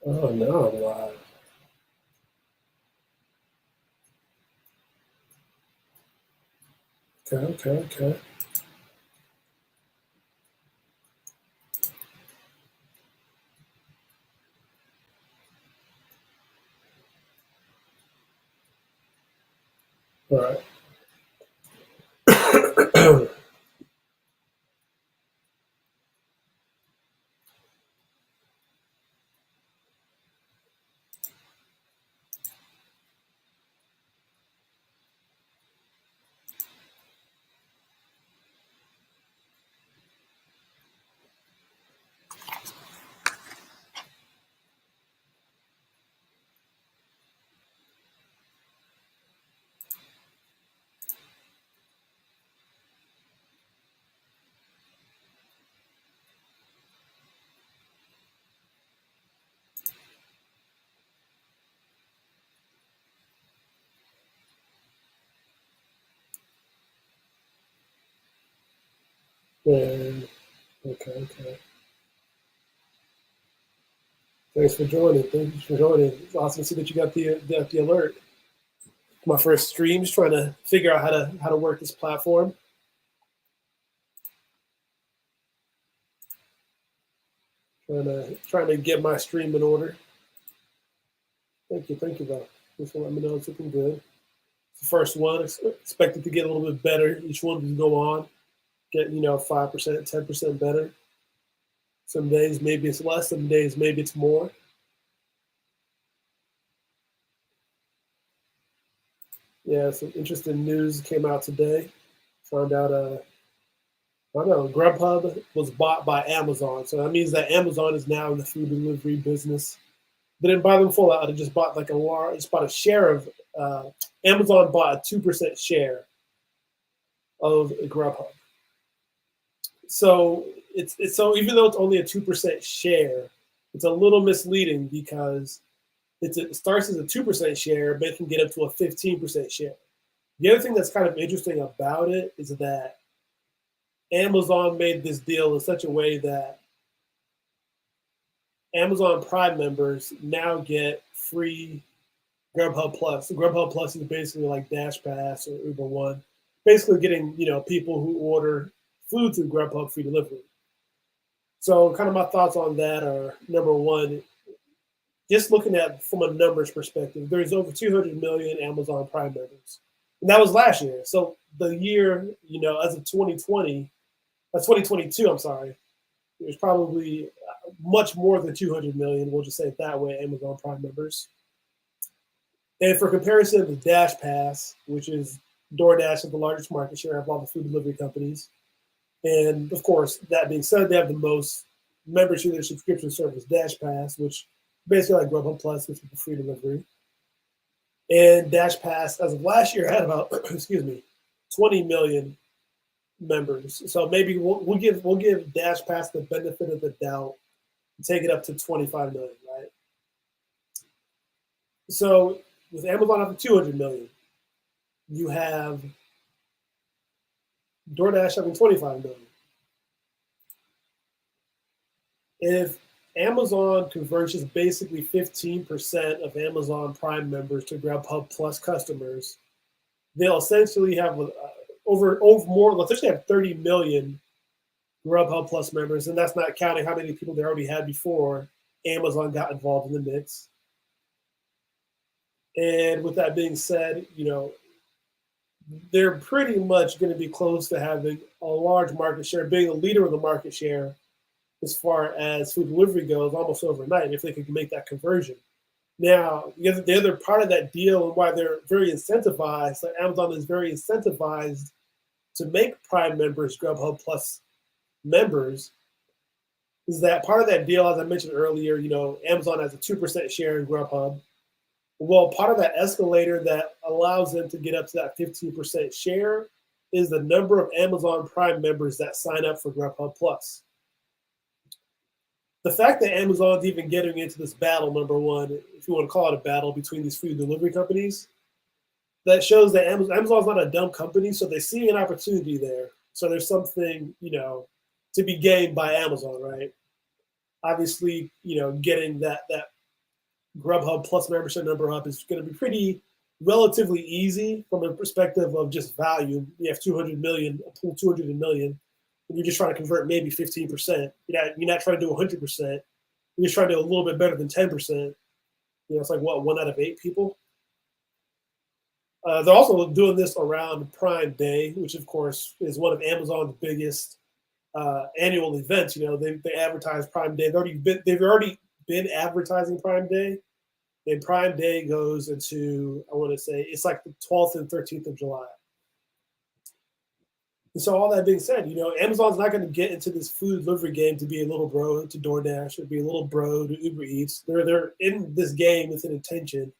Oh, no, I'm live. Okay. All right. And, okay. Thanks for joining. Thanks for joining. It's awesome to see that you got the alert. My first stream, just trying to figure out how to work this platform. Trying to get my stream in order. Thank you, though. Thanks for letting me know it's looking good. It's the first one. Expected to get a little bit better. Each one can go on, get 5%, 10% better. Some days maybe it's less. Some days maybe it's more. Yeah, some interesting news came out today. Found out, I don't know, Grubhub was bought by Amazon. So that means that Amazon is now in the food delivery business. They didn't buy them full out. They just bought just bought a share of, Amazon bought a 2% share of Grubhub. So so even though it's only a 2% share, it's a little misleading because it starts as a 2% share, but it can get up to a 15% share. The other thing that's kind of interesting about it is that Amazon made this deal in such a way that Amazon Prime members now get free Grubhub Plus. So Grubhub Plus is basically like Dash Pass or Uber One, basically getting people who order food through Grubhub free delivery. So kind of my thoughts on that are, number one, just looking at from a numbers perspective, there's over 200 million Amazon Prime members, and that was last year. So the year, as of 2020, that's 2022. I'm sorry, there's probably much more than 200 million. We'll just say it that way. Amazon Prime members. And for comparison, the Dash Pass, which is DoorDash, is the largest market share of all the food delivery companies. And of course, that being said, they have the most members to their subscription service, Dash Pass, which basically like Grubhub Plus, which is for free delivery. And Dash Pass, as of last year, had about 20 million members. So maybe we'll give Dash Pass the benefit of the doubt and take it up to 25 million, right? So with Amazon up to 200 million, you have DoorDash having 25 million. If Amazon converts basically 15% of Amazon Prime members to Grubhub Plus customers, they'll essentially have over more. Let's actually have 30 million Grubhub Plus members, and that's not counting how many people they already had before Amazon got involved in the mix. And with that being said, they're pretty much going to be close to having a large market share, being a leader of the market share as far as food delivery goes, almost overnight, if they could make that conversion. Now, the other part of that deal and why they're very incentivized, like Amazon is very incentivized to make Prime members Grubhub Plus members, is that part of that deal, as I mentioned earlier, Amazon has a 2% share in Grubhub. Well, part of that escalator that allows them to get up to that 15% share is the number of Amazon Prime members that sign up for Grubhub Plus. The fact that Amazon's even getting into this battle, number one, if you want to call it a battle between these food delivery companies, that shows that Amazon's not a dumb company, so they see an opportunity there. So there's something, to be gained by Amazon, right? Obviously, getting that Grubhub Plus membership number up is going to be pretty relatively easy from a perspective of just value. You have 200 million, a pool 200 million, and you're just trying to convert maybe 15%. You're not trying to do 100%. You're just trying to do a little bit better than 10%. It's like what, 1 out of 8 people. They're also doing this around Prime Day, which of course is one of Amazon's biggest annual events. They advertise Prime Day. They've already been advertising Prime Day, and Prime Day goes into, I want to say, it's like the 12th and 13th of July. And so all that being said, Amazon's not going to get into this food delivery game to be a little bro to DoorDash or be a little bro to Uber Eats. They're in this game with an intention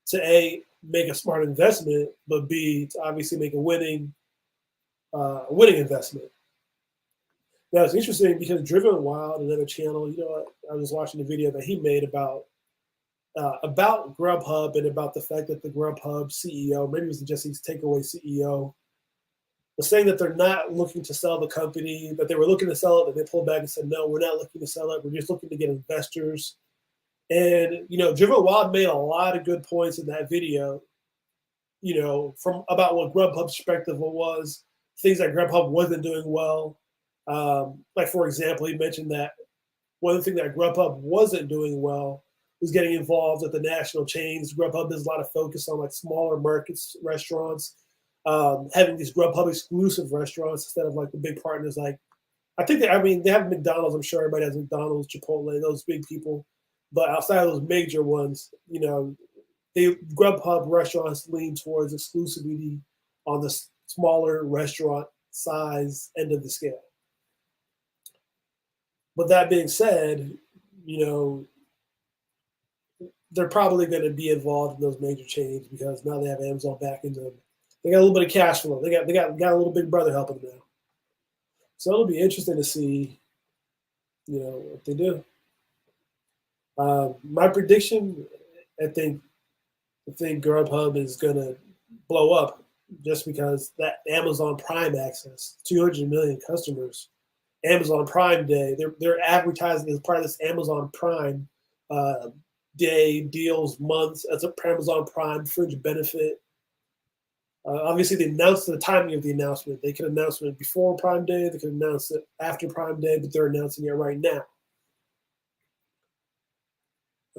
to A, make a smart investment, but B, to obviously make a winning investment. Now it's interesting because Driven Wild, another channel, I was watching the video that he made about Grubhub and about the fact that the Grubhub CEO, maybe it was just his takeaway CEO, was saying that they're not looking to sell the company, that they were looking to sell it, but they pulled back and said, no, we're not looking to sell it. We're just looking to get investors. And, Driven Wild made a lot of good points in that video, from about what Grubhub's perspective was, things that Grubhub wasn't doing well. Like, for example, he mentioned that one thing that Grubhub wasn't doing well was getting involved with the national chains. Grubhub does a lot of focus on like smaller markets, restaurants, having these Grubhub exclusive restaurants instead of like the big partners. Like, they have McDonald's. I'm sure everybody has McDonald's, Chipotle, those big people. But outside of those major ones, Grubhub restaurants lean towards exclusivity on the smaller restaurant size end of the scale. But that being said, they're probably going to be involved in those major chains because now they have Amazon back in them. They got a little bit of cash flow. They got a little big brother helping them now. So it'll be interesting to see, what they do. My prediction, I think Grubhub is going to blow up just because that Amazon Prime access, 200 million customers, Amazon Prime Day, they're advertising as part of this Amazon Prime Day deals months as a Amazon Prime fringe benefit. Obviously, they announced the timing of the announcement. They could announce it before Prime Day. They could announce it after Prime Day, but they're announcing it right now.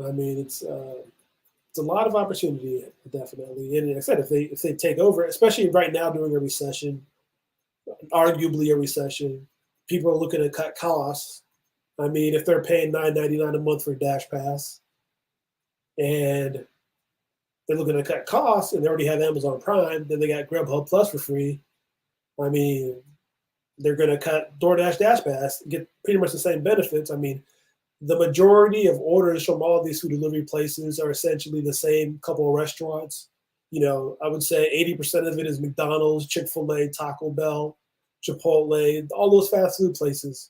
I mean, it's a lot of opportunity, definitely. And like I said, if they take over, especially right now during a recession, arguably a recession, people are looking to cut costs. I mean, if they're paying $9.99 a month for Dash Pass, and they're looking to cut costs, and they already have Amazon Prime, then they got Grubhub Plus for free. I mean, they're going to cut DoorDash Dash Pass, get pretty much the same benefits. I mean, the majority of orders from all these food delivery places are essentially the same couple of restaurants. I would say 80% of it is McDonald's, Chick-fil-A, Taco Bell, Chipotle, all those fast food places.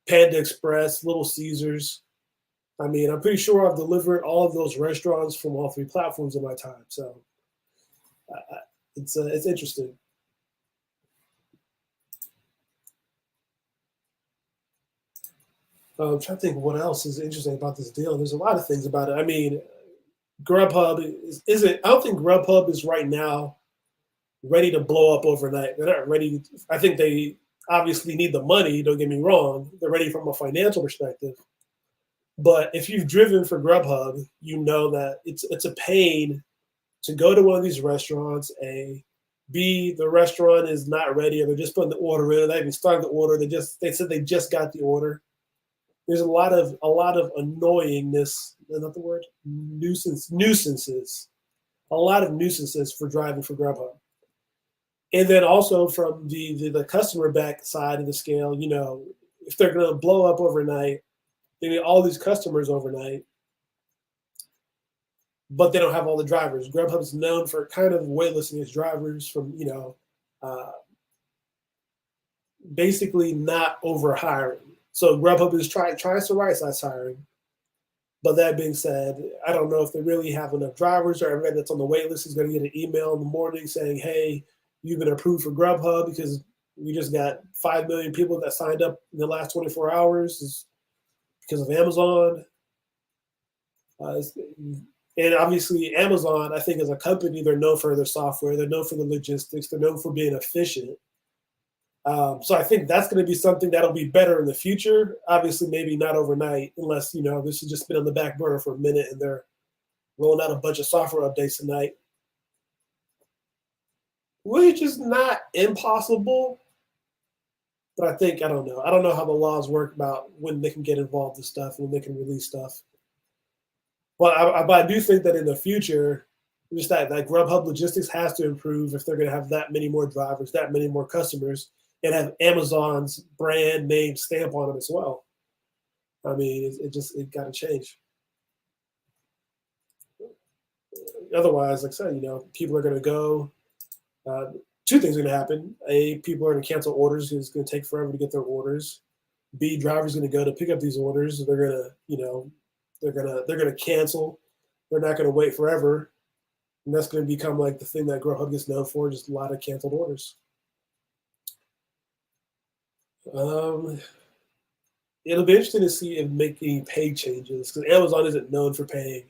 Panda Express, Little Caesars. I mean, I'm pretty sure I've delivered all of those restaurants from all 3 platforms in my time. So it's interesting. I'm trying to think what else is interesting about this deal. There's a lot of things about it. I mean, Grubhub isn't. I don't think Grubhub is right now ready to blow up overnight. They're not ready. I think they obviously need the money. Don't get me wrong. They're ready from a financial perspective. But if you've driven for Grubhub, you know that it's a pain to go to one of these restaurants. A, B, the restaurant is not ready, or they're just putting the order in. They haven't started the order. They said they just got the order. There's a lot of annoyingness. Is that the word? Nuisances. A lot of nuisances for driving for Grubhub. And then also from the customer back side of the scale, if they're going to blow up overnight, they need all these customers overnight, but they don't have all the drivers. Grubhub is known for kind of waitlisting its drivers from, basically not over hiring. So Grubhub is trying to right-size hiring. But that being said, I don't know if they really have enough drivers, or everybody that's on the wait list is going to get an email in the morning saying, hey, you've been approved for Grubhub because we just got 5 million people that signed up in the last 24 hours because of Amazon. And obviously, Amazon, I think, as a company, they're known for their software, they're known for the logistics, they're known for being efficient. So I think that's going to be something that'll be better in the future. Obviously, maybe not overnight, unless this has just been on the back burner for a minute and they're rolling out a bunch of software updates tonight, which is not impossible. But I don't know. I don't know how the laws work about when they can get involved with stuff, when they can release stuff. But I do think that in the future, just that Grubhub logistics has to improve if they're going to have that many more drivers, that many more customers, and have Amazon's brand name stamp on them as well. I mean, it got to change. Otherwise, like I said, people are going to go. Two things are going to happen. A, people are going to cancel orders because it's going to take forever to get their orders. B, drivers going to go to pick up these orders. They're going to, they're going to cancel. They're not going to wait forever, and that's going to become like the thing that Grubhub gets known for, just a lot of canceled orders. It'll be interesting to see if making pay changes, because Amazon isn't known for paying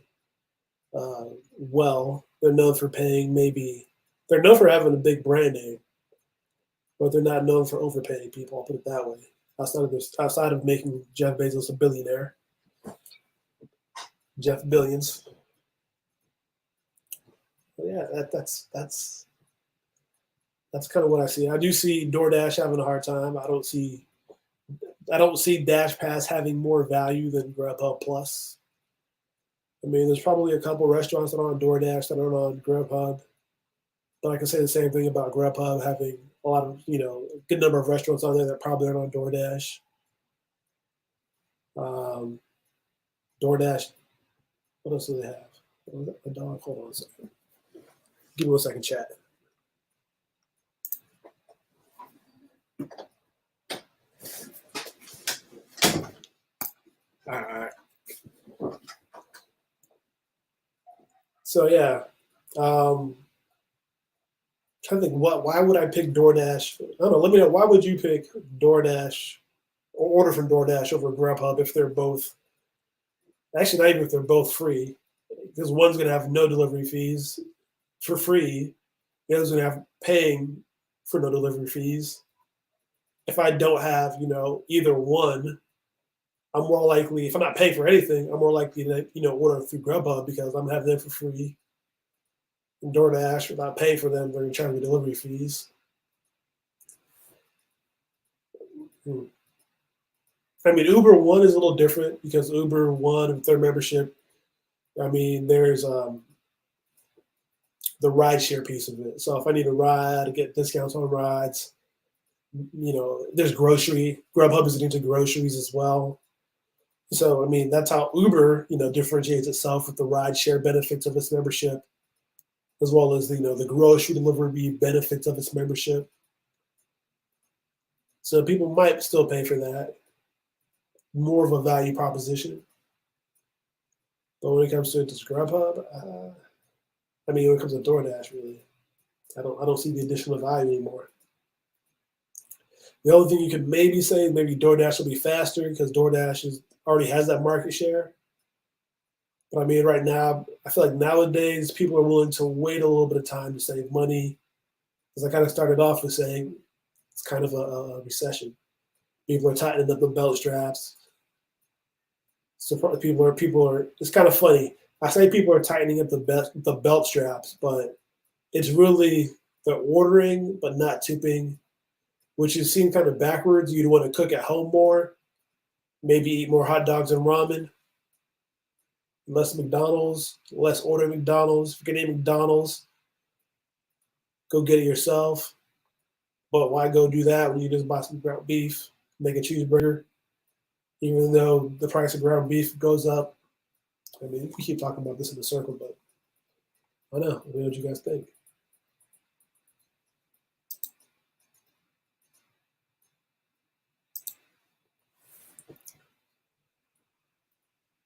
well. They're known for paying they're known for having a big brand name, but they're not known for overpaying people. I'll put it that way. Outside of making Jeff Bezos a billionaire, Jeff Billions. But yeah, that's kind of what I see. I do see DoorDash having a hard time. I don't see Dash Pass having more value than Grubhub Plus. I mean, there's probably a couple restaurants that are on DoorDash that aren't on Grubhub, but I can say the same thing about Grubhub having a lot of, a good number of restaurants on there that probably aren't on DoorDash. DoorDash, what else do they have? A dog. Hold on a second. Give me 1 second, chat. All right. So yeah, trying to think why would I pick DoorDash? I don't know. Let me know, why would you pick DoorDash or order from DoorDash over Grubhub if they're both, actually not even if they're both free, because one's going to have no delivery fees for free, the other's going to have paying for no delivery fees. If I don't have either one, I'm more likely, if I'm not paying for anything, I'm more likely to order through Grubhub because I'm having them for free. And DoorDash, without paying for them, they're going to charge me delivery fees. I mean, Uber One is a little different because Uber One with their membership, I mean, there's the rideshare piece of it. So if I need a ride, I get discounts on rides. There's grocery. Grubhub is into groceries as well. So I mean, that's how Uber, differentiates itself with the rideshare benefits of its membership, as well as the grocery delivery benefits of its membership. So people might still pay for that. More of a value proposition. But when it comes to Grubhub, when it comes to DoorDash, really, I don't see the additional value anymore. The only thing you could maybe say, maybe DoorDash will be faster because DoorDash already has that market share. But I mean, right now, I feel like nowadays people are willing to wait a little bit of time to save money. As I kind of started off with saying, it's kind of a recession. People are tightening up the belt straps. So people are. It's kind of funny. I say people are tightening up the belt straps, but it's really they're ordering but not tipping, which is seen kind of backwards. You'd want to cook at home more, maybe eat more hot dogs and ramen, less McDonald's, less order McDonald's. If you're getting McDonald's, go get it yourself. But why go do that when you just buy some ground beef, make a cheeseburger? Even though the price of ground beef goes up. I mean, we keep talking about this in a circle, but I know. What do you guys think?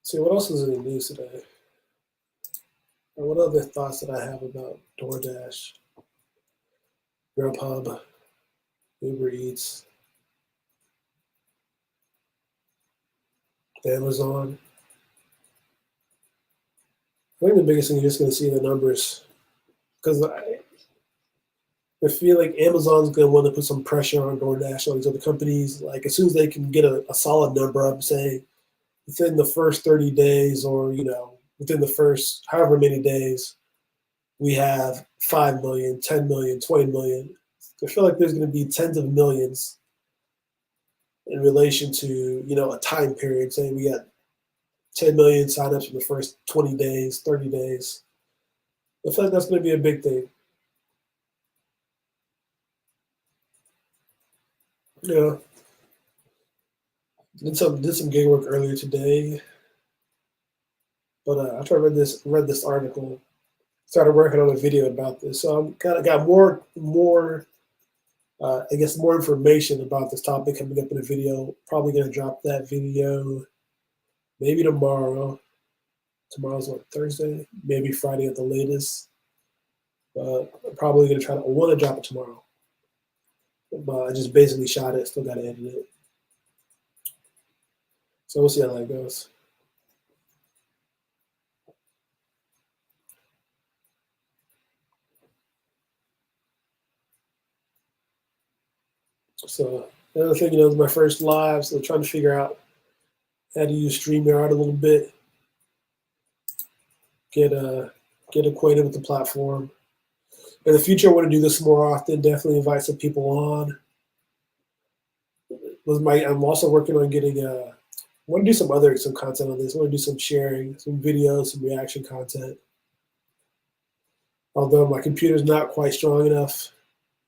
See, what else is in the news today? Or what other thoughts that I have about DoorDash, Grubhub, Uber Eats, Amazon? I think the biggest thing you're just going to see in the numbers, because I feel like Amazon's going to want to put some pressure on DoorDash, all these other companies. Like as soon as they can get a solid number up, say within the first 30 days, or within the first however many days, we have 5 million, 10 million, 20 million. I feel like there's going to be tens of millions in relation to a time period. Saying we got 10 million signups in the first 20 days, 30 days. I feel like that's going to be a big thing. Yeah, did some gig work earlier today, but after I read this article, started working on a video about this. So I'm kind of got more I guess more information about this topic coming up in a video. Probably gonna drop that video maybe tomorrow. Tomorrow's what, Thursday? Maybe Friday at the latest. But I'm probably gonna I want to drop it tomorrow. But I just basically shot it. Still gotta edit it. So we'll see how that goes. So another thing, it's my first live, so I'm trying to figure out how to use StreamYard a little bit. Get acquainted with the platform. In the future, I want to do this more often. Definitely invite some people on. I'm also working on getting. I want to do some content on this. I want to do some sharing, some videos, some reaction content. Although my computer's not quite strong enough,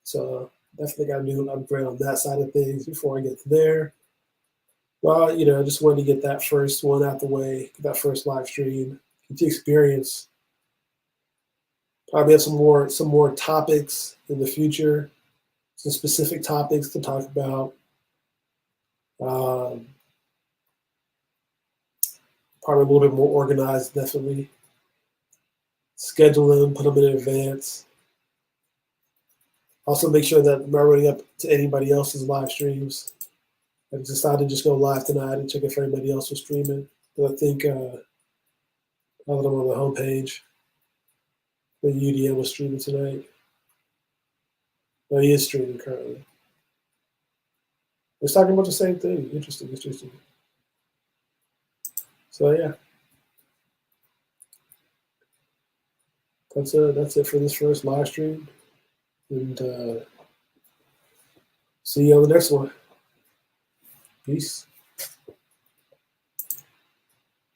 so definitely got to do an upgrade on that side of things before I get to there. Well, I just wanted to get that first one out the way, get that first live stream, get the experience. Probably have some more topics in the future, some specific topics to talk about. Probably a little bit more organized, definitely. Schedule them, put them in advance. Also, make sure that I'm not running up to anybody else's live streams. I decided to just go live tonight and check if everybody else was streaming. But I think now that I'm on the homepage, the UDM was streaming tonight. No, he is streaming currently. It's talking about the same thing. Interesting. So yeah, that's it for this first live stream, and see you on the next one. Peace.